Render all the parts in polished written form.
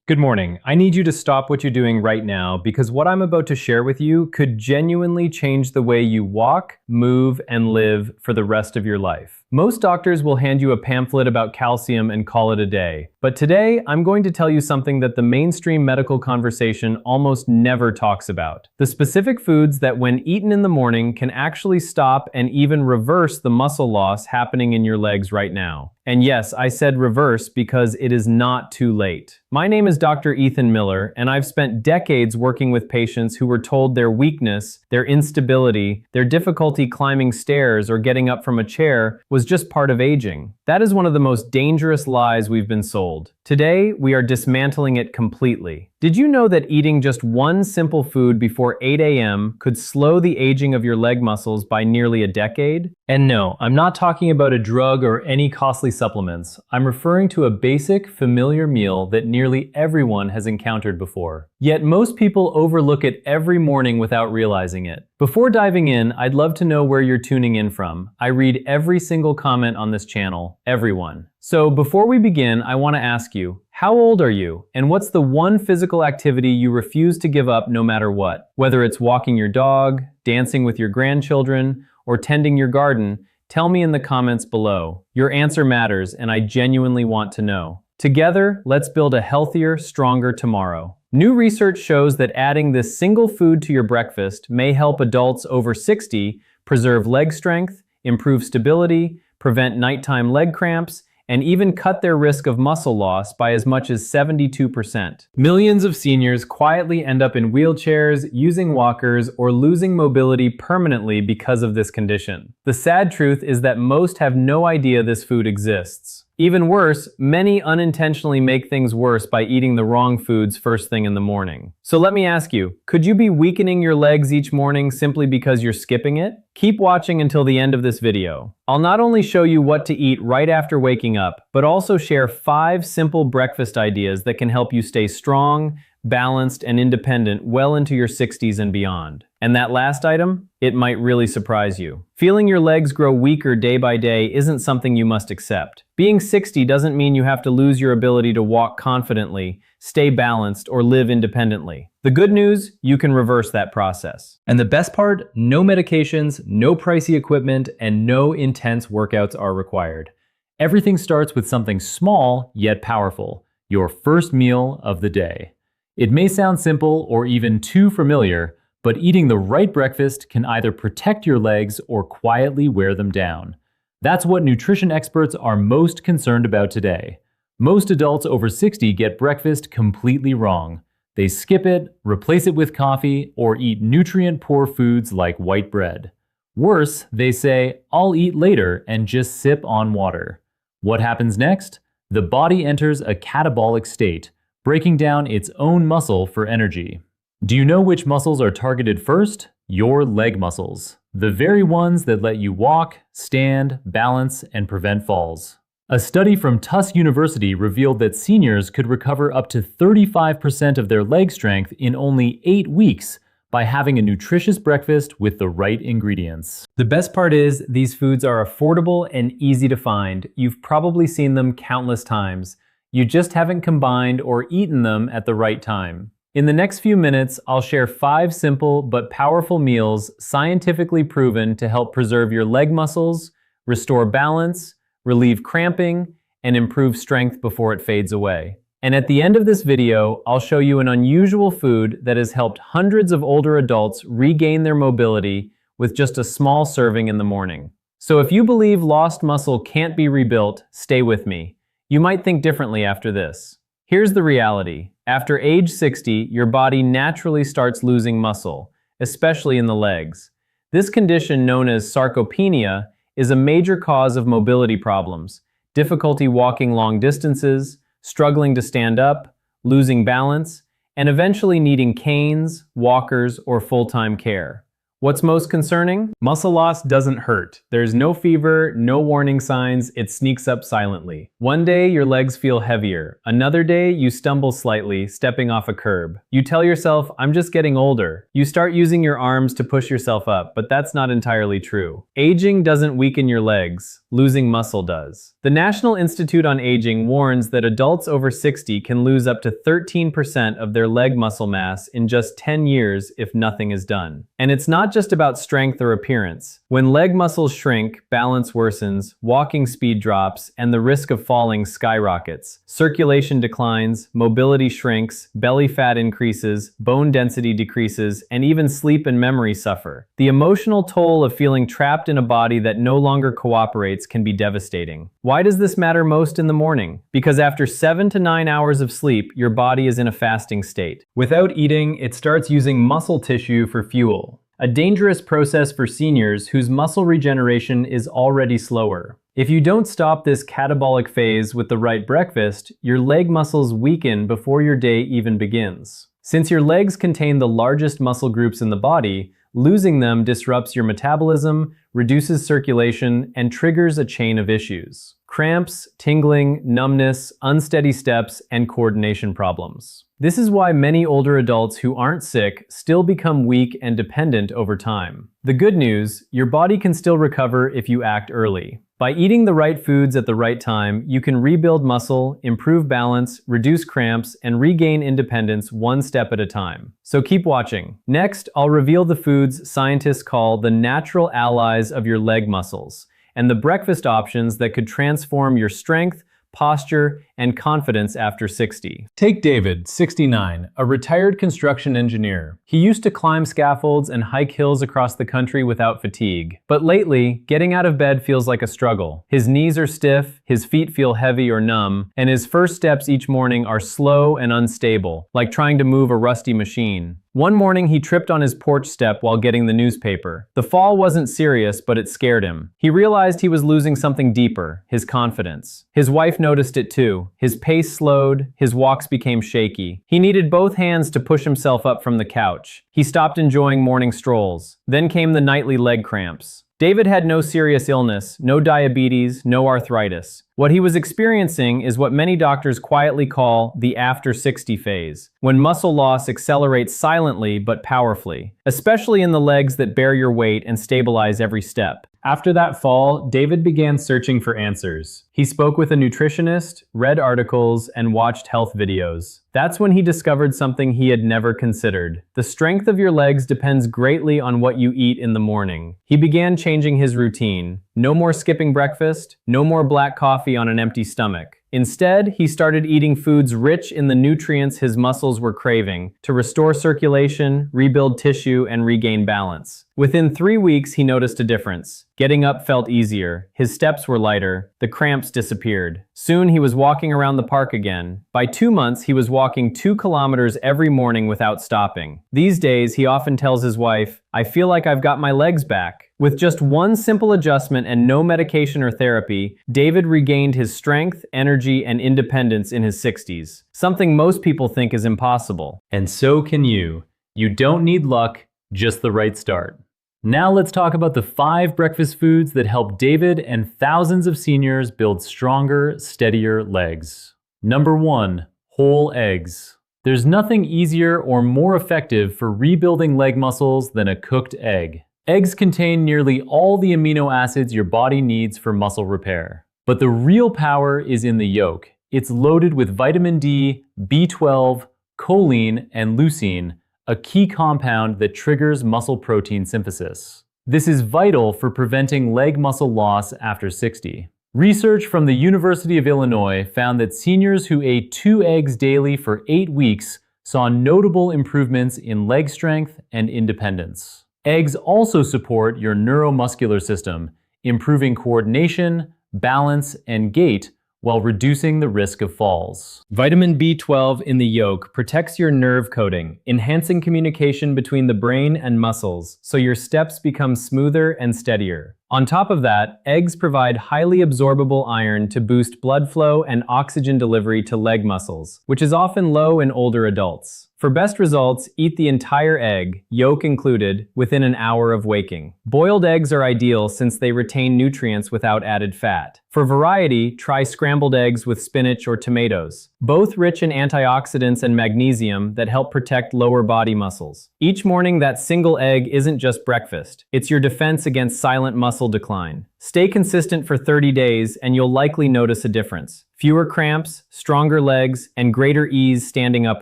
Good morning. I need you to stop what you're doing right now because what I'm about to share with you could genuinely change the way you walk, move, and live for the rest of your life. Most doctors will hand you a pamphlet about calcium and call it a day. But today, I'm going to tell you something that the mainstream medical conversation almost never talks about. The specific foods that, when eaten in the morning, can actually stop and even reverse the muscle loss happening in your legs right now. And yes, I said reverse because it is not too late. My name is Dr. Ethan Miller, and I've spent decades working with patients who were told their weakness, their instability, their difficulty climbing stairs or getting up from a chair was just part of aging. That is one of the most dangerous lies we've been sold. Today, we are dismantling it completely. Did you know that eating just one simple food before 8 a.m. could slow the aging of your leg muscles by nearly a decade? And no, I'm not talking about a drug or any costly supplements. I'm referring to a basic, familiar meal that nearly everyone has encountered before. Yet most people overlook it every morning without realizing it. Before diving in, I'd love to know where you're tuning in from. I read every single comment on this channel, everyone. So before we begin, I want to ask you, how old are you? And what's the one physical activity you refuse to give up no matter what? Whether it's walking your dog, dancing with your grandchildren, or tending your garden, tell me in the comments below. Your answer matters, and I genuinely want to know. Together, let's build a healthier, stronger tomorrow. New research shows that adding this single food to your breakfast may help adults over 60 preserve leg strength, improve stability, prevent nighttime leg cramps, and even cut their risk of muscle loss by as much as 72%. Millions of seniors quietly end up in wheelchairs, using walkers, or losing mobility permanently because of this condition. The sad truth is that most have no idea this food exists. Even worse, many unintentionally make things worse by eating the wrong foods first thing in the morning. So let me ask you, could you be weakening your legs each morning simply because you're skipping it? Keep watching until the end of this video. I'll not only show you what to eat right after waking up, but also share 5 simple breakfast ideas that can help you stay strong, balanced, and independent well into your 60s and beyond. And that last item? It might really surprise you. Feeling your legs grow weaker day by day isn't something you must accept. Being 60 doesn't mean you have to lose your ability to walk confidently, stay balanced, or live independently. The good news, you can reverse that process. And the best part, no medications, no pricey equipment, and no intense workouts are required. Everything starts with something small yet powerful, your first meal of the day. It may sound simple or even too familiar, but eating the right breakfast can either protect your legs or quietly wear them down. That's what nutrition experts are most concerned about today. Most adults over 60 get breakfast completely wrong. They skip it, replace it with coffee, or eat nutrient-poor foods like white bread. Worse, they say, "I'll eat later," and just sip on water. What happens next? The body enters a catabolic state, breaking down its own muscle for energy. Do you know which muscles are targeted first? Your leg muscles. The very ones that let you walk, stand, balance, and prevent falls. A study from Tufts University revealed that seniors could recover up to 35% of their leg strength in only 8 weeks by having a nutritious breakfast with the right ingredients. The best part is, these foods are affordable and easy to find. You've probably seen them countless times. You just haven't combined or eaten them at the right time. In the next few minutes, I'll share 5 simple but powerful meals scientifically proven to help preserve your leg muscles, restore balance, relieve cramping, and improve strength before it fades away. And at the end of this video, I'll show you an unusual food that has helped hundreds of older adults regain their mobility with just a small serving in the morning. So if you believe lost muscle can't be rebuilt, stay with me. You might think differently after this. Here's the reality. After age 60, your body naturally starts losing muscle, especially in the legs. This condition, known as sarcopenia, is a major cause of mobility problems, difficulty walking long distances, struggling to stand up, losing balance, and eventually needing canes, walkers, or full-time care. What's most concerning? Muscle loss doesn't hurt. There's no fever, no warning signs, it sneaks up silently. One day, your legs feel heavier. Another day, you stumble slightly, stepping off a curb. You tell yourself, I'm just getting older. You start using your arms to push yourself up, but that's not entirely true. Aging doesn't weaken your legs. Losing muscle does. The National Institute on Aging warns that adults over 60 can lose up to 13% of their leg muscle mass in just 10 years if nothing is done. And it's not just about strength or appearance. When leg muscles shrink, balance worsens, walking speed drops, and the risk of falling skyrockets. Circulation declines, mobility shrinks, belly fat increases, bone density decreases, and even sleep and memory suffer. The emotional toll of feeling trapped in a body that no longer cooperates can be devastating. Why does this matter most in the morning? Because after 7 to 9 hours of sleep, your body is in a fasting state. Without eating, it starts using muscle tissue for fuel. A dangerous process for seniors whose muscle regeneration is already slower. If you don't stop this catabolic phase with the right breakfast, your leg muscles weaken before your day even begins. Since your legs contain the largest muscle groups in the body, losing them disrupts your metabolism, reduces circulation, and triggers a chain of issues. Cramps, tingling, numbness, unsteady steps, and coordination problems. This is why many older adults who aren't sick still become weak and dependent over time. The good news, your body can still recover if you act early. By eating the right foods at the right time, you can rebuild muscle, improve balance, reduce cramps, and regain independence one step at a time. So keep watching. Next, I'll reveal the foods scientists call the natural allies of your leg muscles, and the breakfast options that could transform your strength, posture, and confidence after 60. Take David, 69, a retired construction engineer. He used to climb scaffolds and hike hills across the country without fatigue. But lately, getting out of bed feels like a struggle. His knees are stiff, his feet feel heavy or numb, and his first steps each morning are slow and unstable, like trying to move a rusty machine. One morning, he tripped on his porch step while getting the newspaper. The fall wasn't serious, but it scared him. He realized he was losing something deeper, his confidence. His wife noticed it too. His pace slowed, his walks became shaky. He needed both hands to push himself up from the couch. He stopped enjoying morning strolls. Then came the nightly leg cramps. David had no serious illness, no diabetes, no arthritis. What he was experiencing is what many doctors quietly call the after 60 phase, when muscle loss accelerates silently but powerfully, especially in the legs that bear your weight and stabilize every step. After that fall, David began searching for answers. He spoke with a nutritionist, read articles, and watched health videos. That's when he discovered something he had never considered. The strength of your legs depends greatly on what you eat in the morning. He began changing his routine. No more skipping breakfast, no more black coffee on an empty stomach. Instead, he started eating foods rich in the nutrients his muscles were craving to restore circulation, rebuild tissue, and regain balance. Within 3 weeks, he noticed a difference. Getting up felt easier, his steps were lighter, the cramps disappeared. Soon he was walking around the park again. By 2 months, he was walking 2 kilometers every morning without stopping. These days, he often tells his wife, "I feel like I've got my legs back." With just one simple adjustment and no medication or therapy, David regained his strength, energy, and independence in his 60s, something most people think is impossible. And so can you. You don't need luck, just the right start. Now let's talk about the 5 breakfast foods that help David and thousands of seniors build stronger, steadier legs. Number 1, whole eggs. There's nothing easier or more effective for rebuilding leg muscles than a cooked egg. Eggs contain nearly all the amino acids your body needs for muscle repair. But the real power is in the yolk. It's loaded with vitamin D, B12, choline, and leucine, a key compound that triggers muscle protein synthesis. This is vital for preventing leg muscle loss after 60. Research from the University of Illinois found that seniors who ate 2 eggs daily for 8 weeks saw notable improvements in leg strength and independence. Eggs also support your neuromuscular system, improving coordination, balance, and gait, while reducing the risk of falls. Vitamin B12 in the yolk protects your nerve coating, enhancing communication between the brain and muscles, so your steps become smoother and steadier. On top of that, eggs provide highly absorbable iron to boost blood flow and oxygen delivery to leg muscles, which is often low in older adults. For best results, eat the entire egg, yolk included, within an hour of waking. Boiled eggs are ideal since they retain nutrients without added fat. For variety, try scrambled eggs with spinach or tomatoes, both rich in antioxidants and magnesium that help protect lower body muscles. Each morning, that single egg isn't just breakfast. It's your defense against silent muscle decline. Stay consistent for 30 days and you'll likely notice a difference. Fewer cramps, stronger legs, and greater ease standing up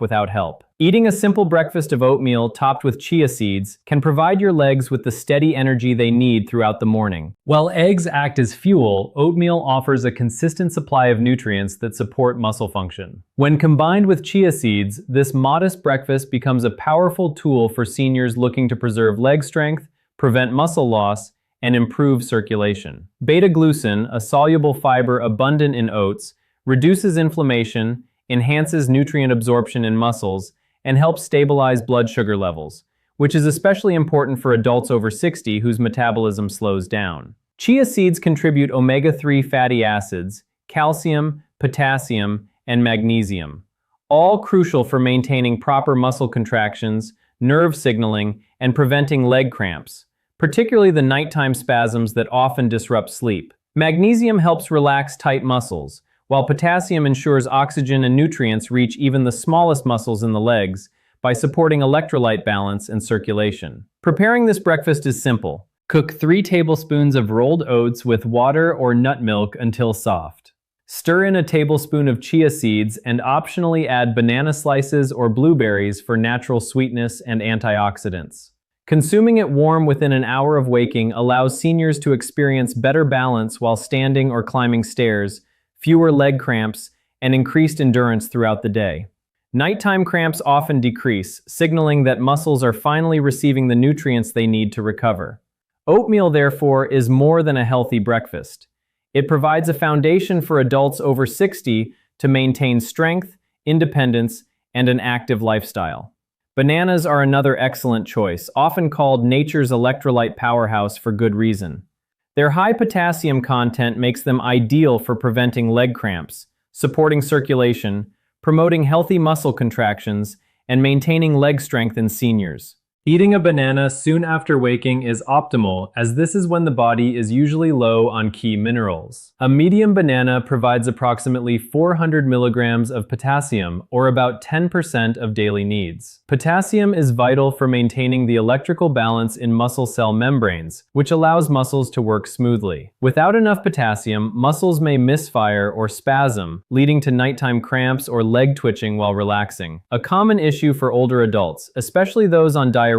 without help. Eating a simple breakfast of oatmeal topped with chia seeds can provide your legs with the steady energy they need throughout the morning. While eggs act as fuel, oatmeal offers a consistent supply of nutrients that support muscle function. When combined with chia seeds, this modest breakfast becomes a powerful tool for seniors looking to preserve leg strength, prevent muscle loss, and improve circulation. Beta-glucan, a soluble fiber abundant in oats, reduces inflammation, enhances nutrient absorption in muscles, and helps stabilize blood sugar levels, which is especially important for adults over 60 whose metabolism slows down. Chia seeds contribute omega-3 fatty acids, calcium, potassium, and magnesium, all crucial for maintaining proper muscle contractions, nerve signaling, and preventing leg cramps, particularly the nighttime spasms that often disrupt sleep. Magnesium helps relax tight muscles, while potassium ensures oxygen and nutrients reach even the smallest muscles in the legs by supporting electrolyte balance and circulation. Preparing this breakfast is simple. Cook 3 tablespoons of rolled oats with water or nut milk until soft. Stir in a tablespoon of chia seeds and optionally add banana slices or blueberries for natural sweetness and antioxidants. Consuming it warm within an hour of waking allows seniors to experience better balance while standing or climbing stairs, fewer leg cramps, and increased endurance throughout the day. Nighttime cramps often decrease, signaling that muscles are finally receiving the nutrients they need to recover. Oatmeal, therefore, is more than a healthy breakfast. It provides a foundation for adults over 60 to maintain strength, independence, and an active lifestyle. Bananas are another excellent choice, often called nature's electrolyte powerhouse for good reason. Their high potassium content makes them ideal for preventing leg cramps, supporting circulation, promoting healthy muscle contractions, and maintaining leg strength in seniors. Eating a banana soon after waking is optimal, as this is when the body is usually low on key minerals. A medium banana provides approximately 400 milligrams of potassium, or about 10% of daily needs. Potassium is vital for maintaining the electrical balance in muscle cell membranes, which allows muscles to work smoothly. Without enough potassium, muscles may misfire or spasm, leading to nighttime cramps or leg twitching while relaxing. A common issue for older adults, especially those on diuretics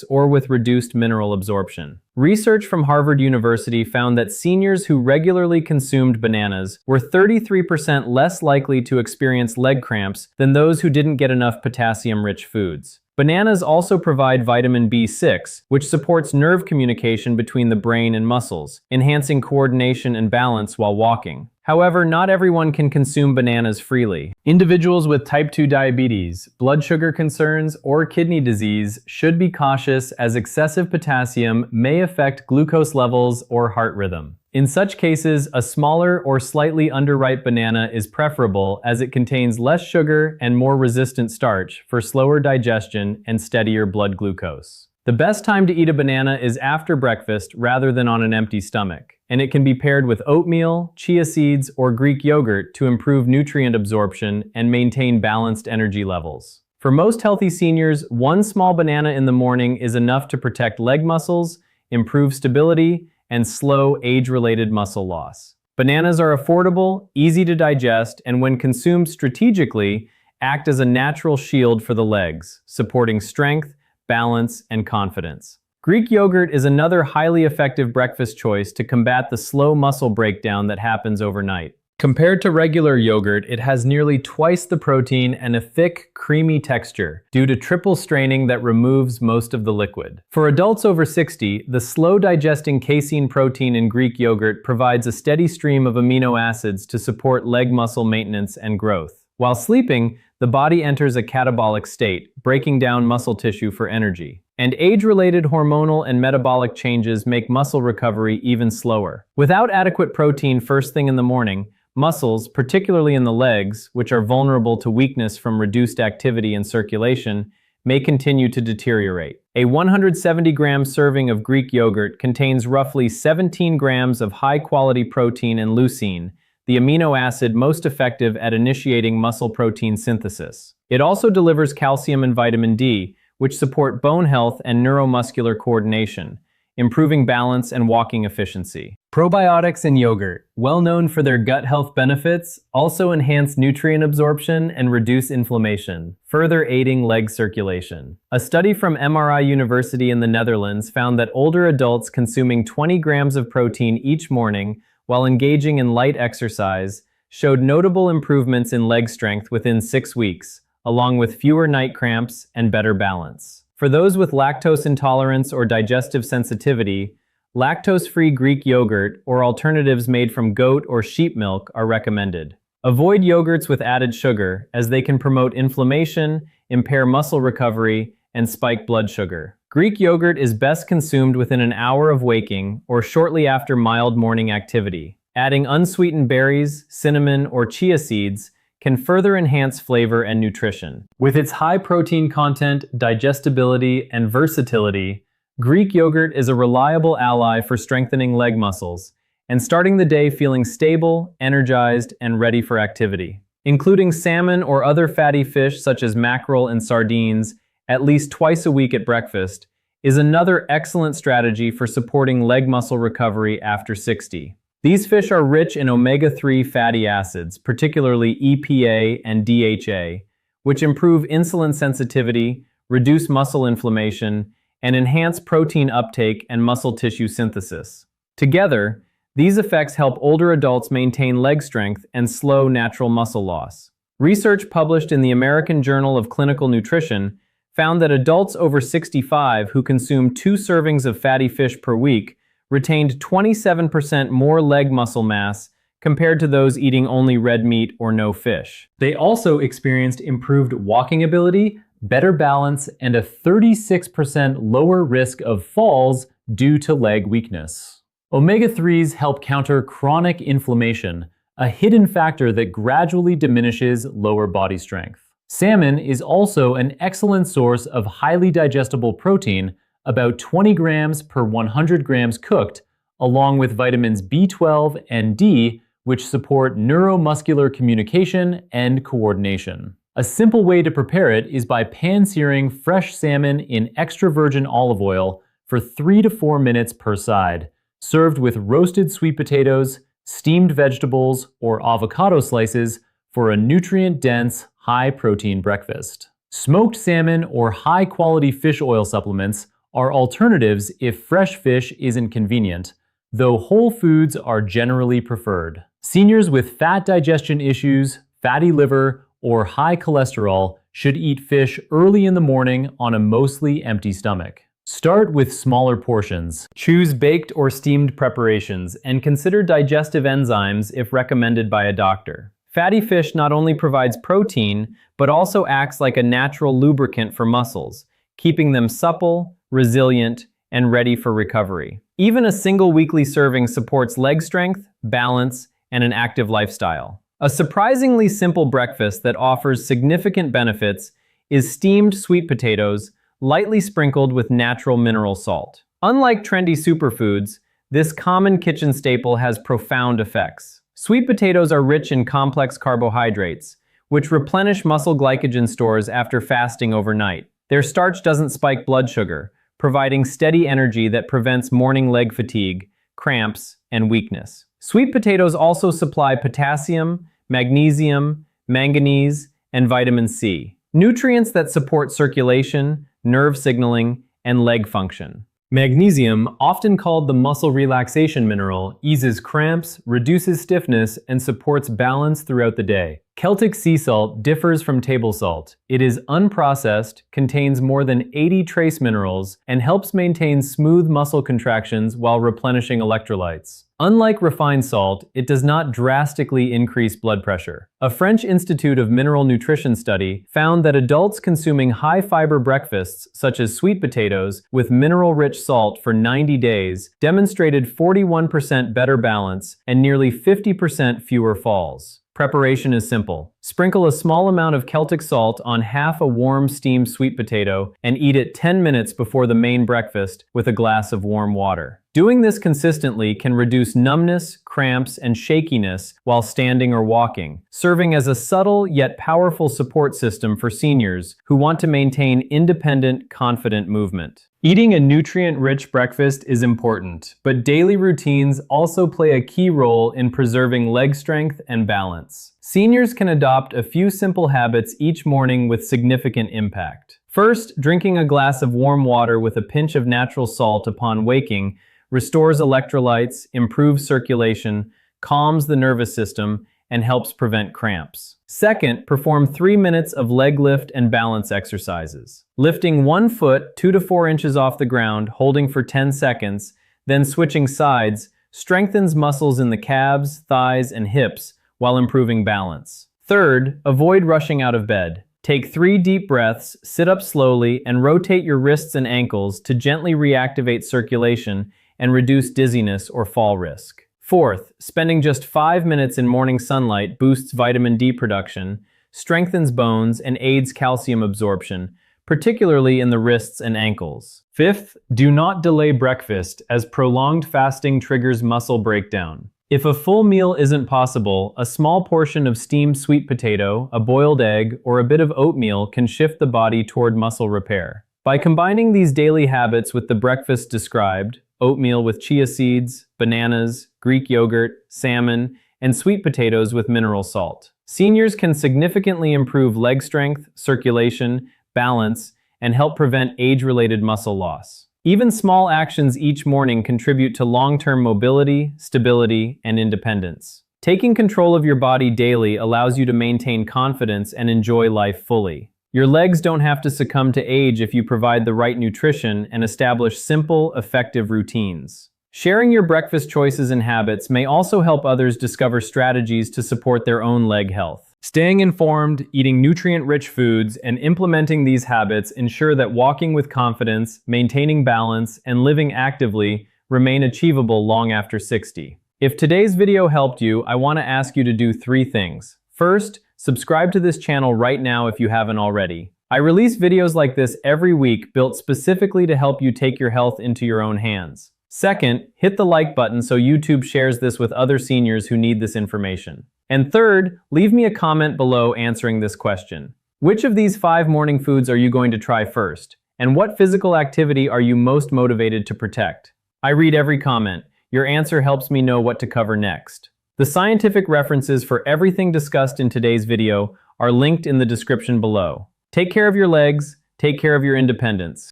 or with reduced mineral absorption. Research from Harvard University found that seniors who regularly consumed bananas were 33% less likely to experience leg cramps than those who didn't get enough potassium-rich foods. Bananas also provide vitamin B6, which supports nerve communication between the brain and muscles, enhancing coordination and balance while walking. However, not everyone can consume bananas freely. Individuals with type 2 diabetes, blood sugar concerns, or kidney disease should be cautious, as excessive potassium may affect glucose levels or heart rhythm. In such cases, a smaller or slightly underripe banana is preferable, as it contains less sugar and more resistant starch for slower digestion and steadier blood glucose. The best time to eat a banana is after breakfast rather than on an empty stomach, and it can be paired with oatmeal, chia seeds, or Greek yogurt to improve nutrient absorption and maintain balanced energy levels. For most healthy seniors, one small banana in the morning is enough to protect leg muscles, improve stability, and slow age-related muscle loss. Bananas are affordable, easy to digest, and when consumed strategically, act as a natural shield for the legs, supporting strength, balance, and confidence. Greek yogurt is another highly effective breakfast choice to combat the slow muscle breakdown that happens overnight. Compared to regular yogurt, it has nearly twice the protein and a thick, creamy texture due to triple straining that removes most of the liquid. For adults over 60, the slow-digesting casein protein in Greek yogurt provides a steady stream of amino acids to support leg muscle maintenance and growth. While sleeping, the body enters a catabolic state, breaking down muscle tissue for energy. And age-related hormonal and metabolic changes make muscle recovery even slower. Without adequate protein first thing in the morning, Muscles, particularly in the legs, which are vulnerable to weakness from reduced activity and circulation, may continue to deteriorate. A 170-gram serving of Greek yogurt contains roughly 17 grams of high-quality protein and leucine, the amino acid most effective at initiating muscle protein synthesis. It also delivers calcium and vitamin D, which support bone health and neuromuscular coordination, improving balance and walking efficiency. Probiotics in yogurt, well known for their gut health benefits, also enhance nutrient absorption and reduce inflammation, further aiding leg circulation. A study from MRI University in the Netherlands found that older adults consuming 20 grams of protein each morning while engaging in light exercise showed notable improvements in leg strength within 6 weeks, along with fewer night cramps and better balance. For those with lactose intolerance or digestive sensitivity, lactose-free Greek yogurt or alternatives made from goat or sheep milk are recommended. Avoid yogurts with added sugar, as they can promote inflammation, impair muscle recovery, and spike blood sugar. Greek yogurt is best consumed within an hour of waking or shortly after mild morning activity. Adding unsweetened berries, cinnamon, or chia seeds can further enhance flavor and nutrition. With its high protein content, digestibility, and versatility, Greek yogurt is a reliable ally for strengthening leg muscles and starting the day feeling stable, energized, and ready for activity. Including salmon or other fatty fish such as mackerel and sardines at least twice a week at breakfast is another excellent strategy for supporting leg muscle recovery after 60. These fish are rich in omega-3 fatty acids, particularly EPA and DHA, which improve insulin sensitivity, reduce muscle inflammation, and enhance protein uptake and muscle tissue synthesis. Together, these effects help older adults maintain leg strength and slow natural muscle loss. Research published in the American Journal of Clinical Nutrition found that adults over 65 who consume 2 servings of fatty fish per week retained 27% more leg muscle mass compared to those eating only red meat or no fish. They also experienced improved walking ability, better balance, and a 36% lower risk of falls due to leg weakness. Omega-3s help counter chronic inflammation, a hidden factor that gradually diminishes lower body strength. Salmon is also an excellent source of highly digestible protein, about 20 grams per 100 grams cooked, along with vitamins B12 and D, which support neuromuscular communication and coordination. A simple way to prepare it is by pan-searing fresh salmon in extra virgin olive oil for 3 to 4 minutes per side, served with roasted sweet potatoes, steamed vegetables, or avocado slices for a nutrient-dense, high-protein breakfast. Smoked salmon or high-quality fish oil supplements are alternatives if fresh fish isn't convenient, though whole foods are generally preferred. Seniors with fat digestion issues, fatty liver, or high cholesterol should eat fish early in the morning on a mostly empty stomach. Start with smaller portions. Choose baked or steamed preparations and consider digestive enzymes if recommended by a doctor. Fatty fish not only provides protein, but also acts like a natural lubricant for muscles, keeping them supple, resilient, and ready for recovery. Even a single weekly serving supports leg strength, balance, and an active lifestyle. A surprisingly simple breakfast that offers significant benefits is steamed sweet potatoes, lightly sprinkled with natural mineral salt. Unlike trendy superfoods, this common kitchen staple has profound effects. Sweet potatoes are rich in complex carbohydrates, which replenish muscle glycogen stores after fasting overnight. Their starch doesn't spike blood sugar, providing steady energy that prevents morning leg fatigue, cramps, and weakness. Sweet potatoes also supply potassium, magnesium, manganese, and vitamin C, nutrients that support circulation, nerve signaling, and leg function. Magnesium, often called the muscle relaxation mineral, eases cramps, reduces stiffness, and supports balance throughout the day. Celtic sea salt differs from table salt. It is unprocessed, contains more than 80 trace minerals, and helps maintain smooth muscle contractions while replenishing electrolytes. Unlike refined salt, it does not drastically increase blood pressure. A French Institute of Mineral Nutrition study found that adults consuming high-fiber breakfasts, such as sweet potatoes, with mineral-rich salt for 90 days, demonstrated 41% better balance and nearly 50% fewer falls. Preparation is simple. Sprinkle a small amount of Celtic salt on half a warm steamed sweet potato and eat it 10 minutes before the main breakfast with a glass of warm water. Doing this consistently can reduce numbness, cramps, and shakiness while standing or walking, serving as a subtle yet powerful support system for seniors who want to maintain independent, confident movement. Eating a nutrient-rich breakfast is important, but daily routines also play a key role in preserving leg strength and balance. Seniors can adopt a few simple habits each morning with significant impact. First, drinking a glass of warm water with a pinch of natural salt upon waking restores electrolytes, improves circulation, calms the nervous system, and helps prevent cramps. Second, perform 3 minutes of leg lift and balance exercises. Lifting one foot 2 to 4 inches off the ground, holding for 10 seconds, then switching sides, strengthens muscles in the calves, thighs, and hips while improving balance. Third, avoid rushing out of bed. Take 3 deep breaths, sit up slowly, and rotate your wrists and ankles to gently reactivate circulation and reduce dizziness or fall risk. Fourth, spending just 5 minutes in morning sunlight boosts vitamin D production, strengthens bones, and aids calcium absorption, particularly in the wrists and ankles. Fifth, do not delay breakfast, as prolonged fasting triggers muscle breakdown. If a full meal isn't possible, a small portion of steamed sweet potato, a boiled egg, or a bit of oatmeal can shift the body toward muscle repair. By combining these daily habits with the breakfast described, oatmeal with chia seeds, bananas, Greek yogurt, salmon, and sweet potatoes with mineral salt, seniors can significantly improve leg strength, circulation, balance, and help prevent age-related muscle loss. Even small actions each morning contribute to long-term mobility, stability, and independence. Taking control of your body daily allows you to maintain confidence and enjoy life fully. Your legs don't have to succumb to age if you provide the right nutrition and establish simple, effective routines. Sharing your breakfast choices and habits may also help others discover strategies to support their own leg health. Staying informed, eating nutrient-rich foods, and implementing these habits ensure that walking with confidence, maintaining balance, and living actively remain achievable long after 60. If today's video helped you, I want to ask you to do 3 things. First, subscribe to this channel right now if you haven't already. I release videos like this every week built specifically to help you take your health into your own hands. Second, hit the like button so YouTube shares this with other seniors who need this information. And third, leave me a comment below answering this question. Which of these 5 morning foods are you going to try first? And what physical activity are you most motivated to protect? I read every comment. Your answer helps me know what to cover next. The scientific references for everything discussed in today's video are linked in the description below. Take care of your legs, take care of your independence.